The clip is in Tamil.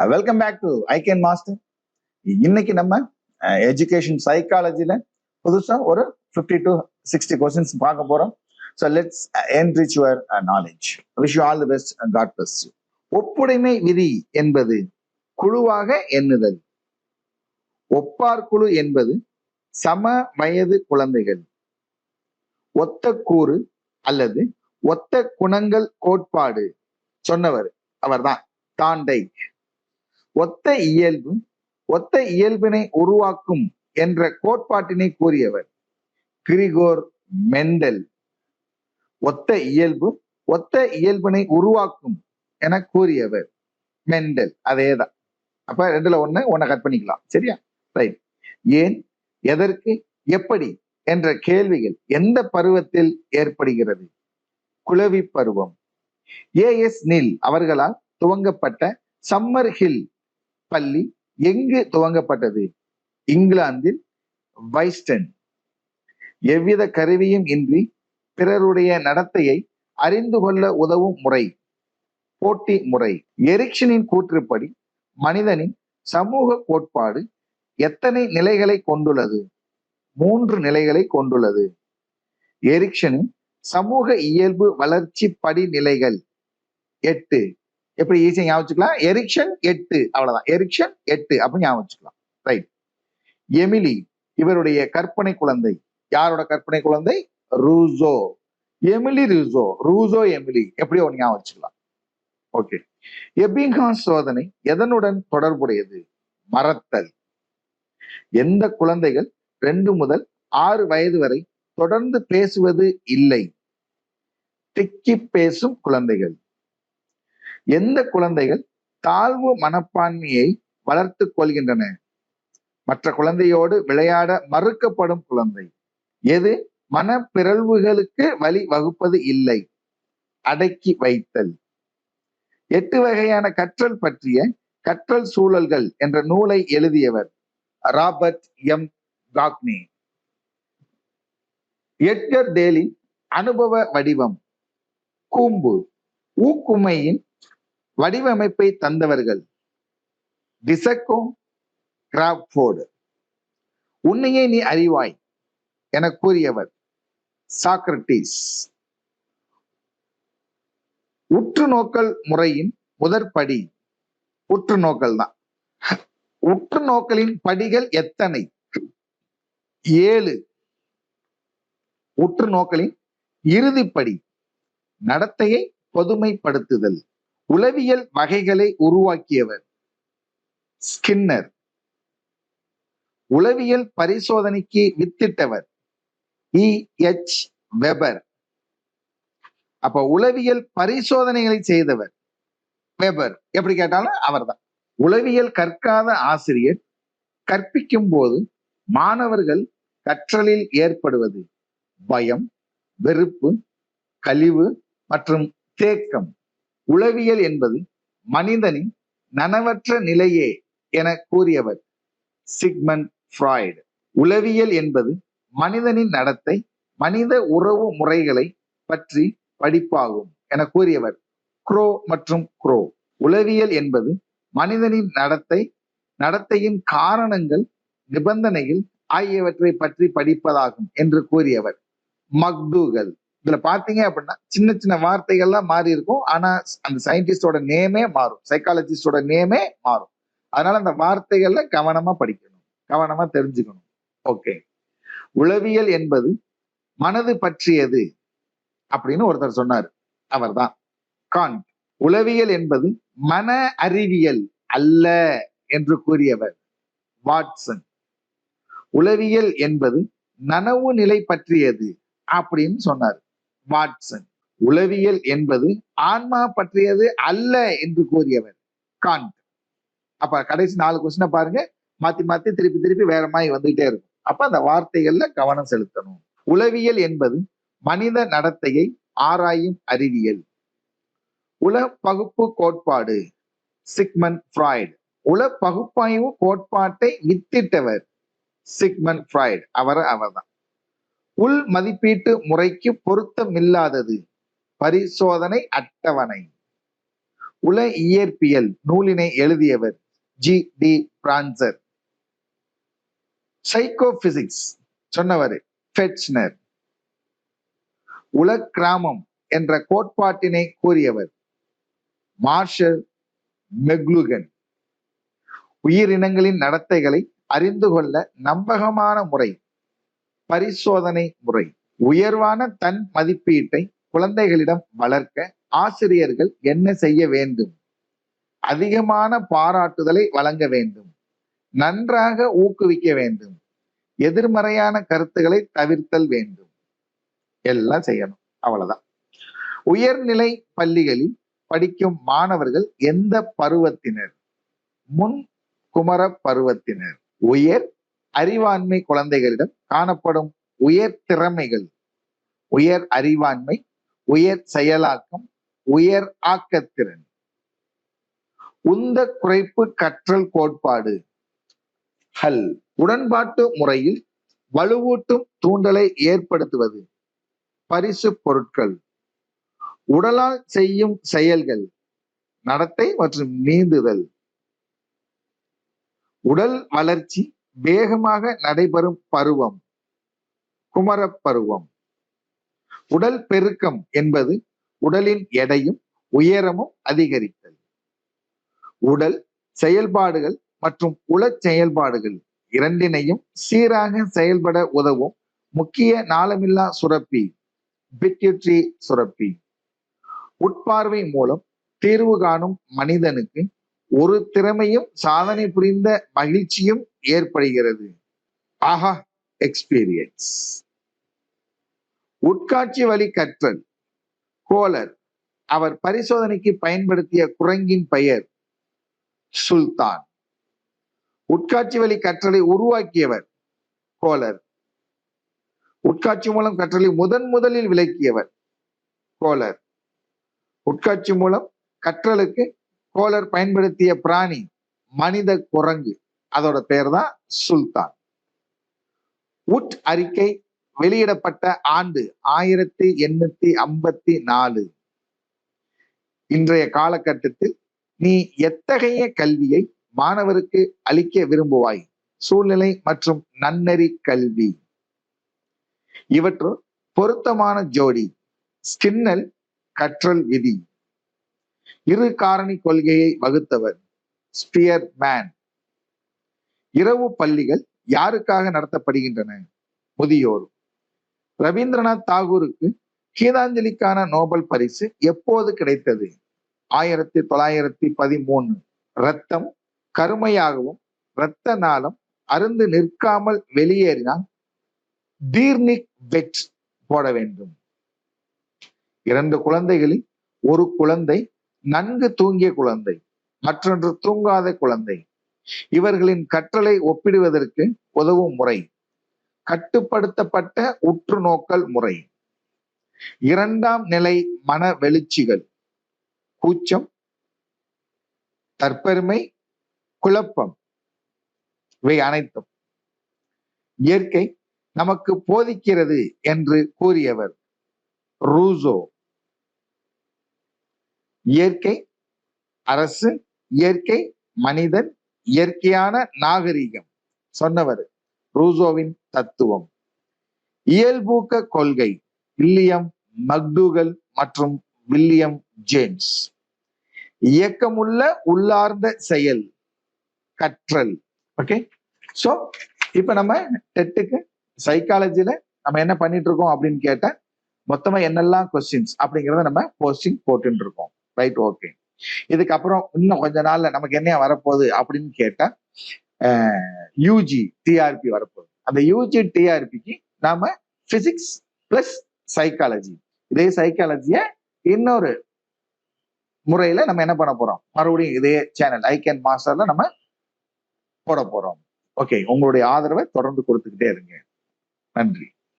Welcome back to I can master. இன்னைக்கு நம்ம எஜுகேஷன் சைக்காலஜில புதுசா ஒரு 50 to 60 கொஸ்டின்ஸ் பார்க்க போறோம். So let's enrich your knowledge. Wish you all the best and God bless you. ஒப்புடைமை விதி என்பது குழுவாக எண்ணுதல். ஒப்பார் குழு என்பது சம வயது குழந்தைகள். ஒத்த கூறு அல்லது ஒத்த குணங்கள் கோட்பாடு சொன்னவர் அவர்தான் தாண்டைக். ஒத்த இயல்பு ஒத்த இயல்பினை உருவாக்கும் என்ற கோட்பாட்டினை கூறியவர் கிரிகோர் மெண்டல். ஒத்த இயல்பு ஒத்த இயல்பினை உருவாக்கும் என கூறியவர் மெண்டல். அதேதான். அப்ப ரெண்டுல ஒன்ன கட் பண்ணிக்கலாம். சரியா? ரைட். ஏன், எதற்கு, எப்படி என்ற கேள்விகள் எந்த பருவத்தில் ஏற்படுகிறது? குளவி பருவம். ஏஎஸ் நில் அவர்களால் துவங்கப்பட்ட சம்மர் ஹில் பள்ளி எங்கு துவங்கப்பட்டது? இங்கிலாந்தில் வைஸ்டன். எவ்வித கருவியும் இன்றி பிறருடைய நடத்தையை அறிந்து கொள்ள உதவும் முறை போட்டி முறை. எரிக்சனின் கூற்றுப்படி மனிதனின் சமூக கோட்பாடு எத்தனை நிலைகளை கொண்டுள்ளது? 3 நிலைகளை கொண்டுள்ளது. எரிக்சனின் சமூக இயல்பு வளர்ச்சி படிநிலைகள் 8. எப்படி ஈஸியா ஞாபகம் வச்சுக்கலாம்? எரிக்சன் 8, அவ்வளவுதான். எரிக்சன் 8 அப்படின்னு ஞாபகம் வச்சுக்கலாம். ரைட். எமிலி இவருடைய கற்பனை குழந்தை. யாரோட கற்பனை குழந்தை? ரூசோ. எமிலி ரூசோ. ரூசோ எமிலி எப்படியோ ஒன்று ஞாபகம் வச்சுக்கலாம். ஓகே. எபிங்ஹாம் சோதனை எதனுடன் தொடர்புடையது? மறத்தல். எந்த குழந்தைகள் 2 முதல் 6 வயது வரை தொடர்ந்து பேசுவது இல்லை? திக்கி பேசும் குழந்தைகள். எந்த குழந்தைகள் தாழ்வு மனப்பான்மையை வளர்த்து கொள்கின்றன? மற்ற குழந்தையோடு விளையாட மறுக்கப்படும் குழந்தை. எது மனப்பிறழ்வுகளுக்கு வழி வகுப்பது இல்லை? அடக்கி வைத்தல். 8 வகையான கற்றல் பற்றிய கற்றல் சூழல்கள் என்ற நூலை எழுதியவர் Robert M Gagne. Edgar Dale அனுபவ வடிவம். கூம்பு. ஊக்குமையின் வடிவமைப்பை தந்தவர்கள் டிசக்கோ கிராஃபோர்டு. உன்னையே நீ அறிவாய் என கூறியவர் சாக்ரட்டிஸ். உற்று நோக்கல் முறையின் முதற்படி உற்று நோக்கல் தான். உற்று நோக்கலின் படிகள் எத்தனை? 7. உற்று நோக்கலின் இறுதிப்படி நடத்தையை பொதுமைப்படுத்துதல். உளவியல் வகைகளை உருவாக்கியவர் ஸ்கின்னர். உளவியல் பரிசோதனைக்கு வித்திட்டவர் E.H. வெபர். அப்ப உளவியல் பரிசோதனைகளை செய்தவர் வெபர். எப்படி கேட்டாலும் அவர்தான். உளவியல் கற்காத ஆசிரியர் கற்பிக்கும் போது மாணவர்கள் கற்றலில் ஏற்படுவது பயம், வெறுப்பு, கழிவு மற்றும் தேக்கம். உளவியல் என்பது மனிதனின் நனவற்ற நிலையே என கூறியவர் சிக்மண்ட் ஃப்ராய்டு. உளவியல் என்பது மனிதனின் நடத்தை, மனித உறவு முறைகளை பற்றி படிப்பாகும் என கூறியவர் க்ரோ மற்றும் க்ரோ. உளவியல் என்பது மனிதனின் நடத்தையின் காரணங்கள், நிபந்தனைகள் ஆகியவற்றை பற்றி படிப்பதாகும் என்று கூறியவர் மக்டூகல். இதுல பாத்தீங்க அப்படின்னா சின்ன சின்ன வார்த்தைகள்லாம் மாறி இருக்கும். ஆனா அந்த சயின்டிஸ்டோட நேமே மாறும், சைக்காலஜிஸ்டோட நேமே மாறும். அதனால அந்த வார்த்தைகள்ல கவனமா படிக்கணும், கவனமா தெரிஞ்சுக்கணும். ஓகே. உளவியல் என்பது மனது பற்றியது அப்படின்னு ஒருத்தர் சொன்னார். அவர்தான் காண்ட். உளவியல் என்பது மன அறிவியல் அல்ல என்று கூறியவர் வாட்சன். உளவியல் என்பது நனவு நிலை பற்றியது அப்படின்னு சொன்னார் வாட்சன். உளவியல் என்பது ஆன்மா பற்றியது அல்ல என்று கூறியவர் காண்ட். அப்ப கடைசி 4 கொஸ்டினை பாருங்க. மாத்தி மாத்தி திருப்பி திருப்பி வேற மாதிரி வந்துகிட்டே இருக்கும். அப்ப அந்த வார்த்தைகள்ல கவனம் செலுத்தணும். உளவியல் என்பது மனித நடத்தையை ஆராயும் அறிவியல். உள பகுப்பு கோட்பாடு சிக்மண்ட் ஃப்ராய்டு. உள பகுப்பாய்வு கோட்பாட்டை வித்திட்டவர் சிக்மண்ட் ஃப்ராய்டு. அவர்தான். உள் மதிப்பீட்டு முறைக்கு பொருத்தமில்லாதது பரிசோதனை அட்டவணை. உல இயற்பியல் நூலினை எழுதியவர் ஜி.டி. பிரான்சர். சைக்கோபிசிக்ஸ் சொன்னவர் ஃபெட்ச்னர். உலக்கிராமம் என்ற கோட்பாட்டினை கூறியவர் மார்ஷல் மெக்லூகன். உயிரினங்களின் நடத்தைகளை அறிந்து கொள்ள நம்பகமான முறை பரிசோதனை முறை. உயர்வான தன் மதிப்பீட்டை குழந்தைகளிடம் வளர்க்க ஆசிரியர்கள் என்ன செய்ய வேண்டும்? அதிகமான பாராட்டுதலை வழங்க வேண்டும், நன்றாக ஊக்குவிக்க வேண்டும், எதிர்மறையான கருத்துக்களை தவிர்த்தல் வேண்டும். எல்லாம் செய்யணும், அவ்வளவுதான். உயர்நிலை பள்ளிகளில் படிக்கும் மாணவர்கள் எந்த பருவத்தினர்? முன் குமர பருவத்தினர். உயர் அறிவாண்மை குழந்தைகளிடம் காணப்படும் உயர் திறமைகள் உயர் அறிவாண்மை, உயர் செயலாக்கம், உயர் ஆக்கத்திறன். உந்த குறைப்பு கற்றல் கோட்பாடு ஹல். உடன்பாட்டு முறையில் வலுவூட்டும் தூண்டலை ஏற்படுத்துவது பரிசு பொருட்கள். உடலால் செய்யும் செயல்கள் நடத்தை மற்றும் நீந்துதல். உடல் வளர்ச்சி வேகமாக நடைபெறும் பருவம் குமரப்பருவம். உடல் பெருக்கம் என்பது உடலின் எடையும் உயரமும் அதிகரித்தல். உடல் செயல்பாடுகள் மற்றும் உளச் செயல்பாடுகள் இரண்டினையும் சீராக செயல்பட உதவும் முக்கிய நாளமில்லா சுரப்பி பிட்யூட்டரி சுரப்பி. உட்பார்வை மூலம் தீர்வு காணும் மனிதனுக்கு ஒரு திறமையும் சாதனை புரிந்த மகிழ்ச்சியும் ஏற்படுகிறது. ஆஹா எக்ஸ்பீரியன்ஸ். உட்காட்சி வழி கற்றல் கோலர். அவர் பரிசோதனைக்கு பயன்படுத்திய குரங்கின் பெயர் சுல்தான். உட்காட்சி வழி கற்றலை உருவாக்கியவர் கோலர். உட்காட்சி மூலம் கற்றலை முதலில் விளக்கியவர் கோலர். உட்காட்சி மூலம் கற்றலுக்கு கோலர் பயன்படுத்திய பிராணி மனித குரங்கு. அதோட பெயர் தான் சுல்தான். உட் அறிக்கை வெளியிடப்பட்ட ஆண்டு 1854. இன்றைய காலகட்டத்தில் நீ எத்தகைய கல்வியை மாணவருக்கு அளிக்க விரும்புவாய்? சூழ்நிலை மற்றும் நன்னெறி கல்வி. இவற்றுள் பொருத்தமான ஜோடி ஸ்கின்னல் கற்றல் விதி. இரு காரணி கொள்கையை வகுத்தவர் ஸ்பியர்மேன். இரவு பள்ளிகள் யாருக்காக நடத்தப்படுகின்றன? முதியோர். ரவீந்திரநாத் தாகூருக்கு கீதாஞ்சலிக்கான நோபல் பரிசு எப்போது கிடைத்தது? 1913. இரத்தம் கருமையாகவும் இரத்த நாளம் அருந்து நிற்காமல் வெளியேறினால் டீர்னிக் வெட் போட வேண்டும். 2 குழந்தைகளில் ஒரு குழந்தை நன்கு தூங்கிய குழந்தை, மற்றொன்று தூங்காத குழந்தை. இவர்களின் கற்றலை ஒப்பிடுவதற்கு உதவும் முறை கட்டுப்படுத்தப்பட்ட உற்று நோக்கல் முறை. 2ஆம் நிலை மன வெளிச்சிகள் கூச்சம், தற்பெருமை, குழப்பம். இவை அனைத்தும் இயற்கை நமக்கு போதிக்கிறது என்று கூறியவர் ரூசோ. இயற்கை அரசு, இயற்கை மனிதன், இயற்கையான நாகரிகம் சொன்னவர் ரூசோவின் தத்துவம். இயல்பூக்க கொள்கை வில்லியம் மக்டூகல் மற்றும் வில்லியம் ஜேம்ஸ். இயக்கமுள்ள உள்ளார்ந்த செயல் கற்றல். ஓகே, சோ இப்ப நம்ம டெட்டுக்கு சைக்காலஜில நம்ம என்ன பண்ணிட்டு இருக்கோம் அப்படின்னு கேட்ட மொத்தமா என்னெல்லாம் கொஸ்டின்ஸ் அப்படிங்கிறத நம்ம போஸ்டிங் போட்டு இருக்கோம். Right, okay. இதுக்கப்புறம் இன்னும் கொஞ்ச நாள்ல நமக்கு என்ன வரப்போகுது அப்படின்னு கேட்டா யூஜி டிஆர்பி வரப்போகுது. அந்த யூஜி டிஆர்பிக்கு நாம பிசிக்ஸ் பிளஸ் சைக்காலஜி, இதே சைக்காலஜிய இன்னொரு முறையில நம்ம என்ன பண்ண போறோம், மறுபடியும் இதே சேனல் ஐகேன் மாஸ்டர்ல நம்ம போட போறோம். ஓகே, உங்களுடைய ஆதரவை தொடர்ந்து கொடுத்துக்கிட்டே இருங்க. நன்றி.